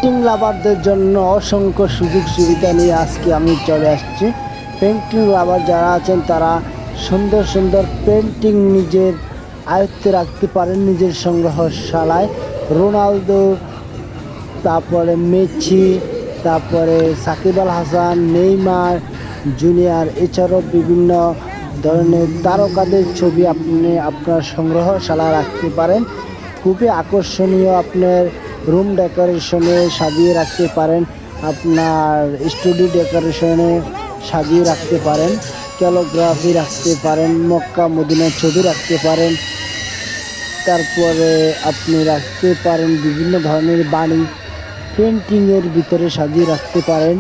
Painting লাভারদের জন্য অসংখ্য সুযোগ সুবিধা নিয়ে আজকে আমি চলে আসছি। পেন্টিং লাভার যারা আছেন তারা সুন্দর সুন্দর পেন্টিং নিজের আয়ত্তে রাখতে পারেন নিজের সংগ্রহশালায়। রোনালদো, তারপরে মেসি, তারপরে সাকিব আল হাসান, নেইমার জুনিয়র, এছাড়াও বিভিন্ন ধরনের তারকাদের ছবি আপনি আপনার সংগ্রহশালায় রাখতে পারেন। খুবই আকর্ষণীয়, আপনার রুম ডেকোরেশনে সাজিয়ে রাখতে পারেন, আপনার স্টুডিও ডেকোরেশনে সাজিয়ে রাখতে পারেন, ক্যালিগ্রাফি রাখতে পারেন, মক্কা মদিনার ছবি রাখতে পারেন, তারপরে আপনি রাখতে পারেন বিভিন্ন ধরনের বাণী পেন্টিংয়ের ভিতরে সাজিয়ে রাখতে পারেন।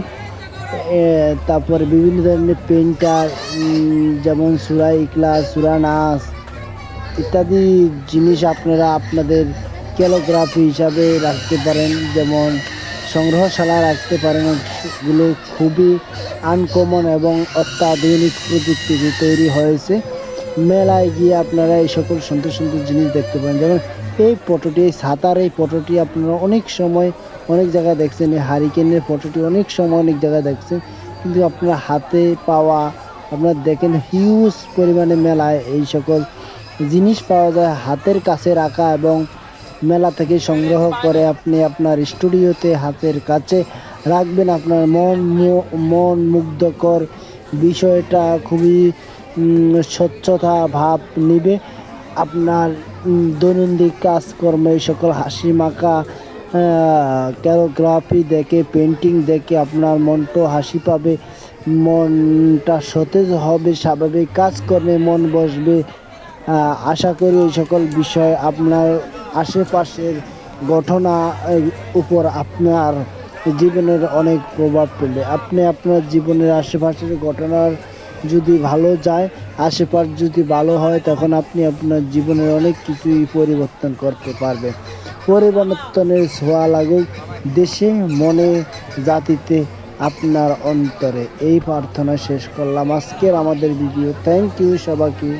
তারপরে বিভিন্ন ধরনের পেন্টার, যেমন সূরা ইখলাস, সূরা নাস ইত্যাদি জিনিস আপনারা আপনাদের ক্যালিগ্রাফি হিসাবে রাখতে পারেন, যেমন সংগ্রহশালা রাখতে পারেন। এগুলো খুবই আনকমন এবং অত্যাধুনিক প্রযুক্তিতে তৈরি হয়েছে। মেলায় গিয়ে আপনারা এই সকল সুন্দর সুন্দর জিনিস দেখতে পারেন, যেমন এই ফটোটি, এই ছাতার এই ফটোটি আপনারা অনেক সময় অনেক জায়গায় দেখছেন। এই হারিকেনের ফটোটি অনেক সময় অনেক জায়গায় দেখছেন, কিন্তু আপনারা হাতে পাওয়া আপনারা দেখেন হিউজ পরিমাণে মেলায় এই সকল জিনিস পাওয়া যায় হাতের কাছে রাখা, এবং মেলা থেকে সংগ্রহ করে আপনি আপনার স্টুডিওতে হাতের কাছে রাখবেন। আপনার মন মুগ্ধকর বিষয়টা খুবই স্বচ্ছতা ভাব নিবে। আপনার দৈনন্দিন কাজকর্মে সকল হাসি মাখা ক্যালিগ্রাফি দেখে, পেন্টিং দেখে আপনার মনটা হাসি পাবে, মনটা সতেজ হবে, স্বাভাবিক কাজকর্মে মন বসবে। আশা করি এই সকল বিষয় আপনার আশেপাশের ঘটনার উপর আপনার জীবনের অনেক প্রভাব ফেলে। আপনি আপনার জীবনের আশেপাশের ঘটনার যদি ভালো যায়, আশেপাশ যদি ভালো হয়, তখন আপনি আপনার জীবনের অনেক কিছুই পরিবর্তন করতে পারবেন। পরিবর্তনের ছোঁয়া লাগুক দেশে, মনে, জাতিতে, আপনার অন্তরে। এই প্রার্থনা শেষ করলাম আজকের আমাদের ভিডিও। থ্যাংক ইউ সবাইকে।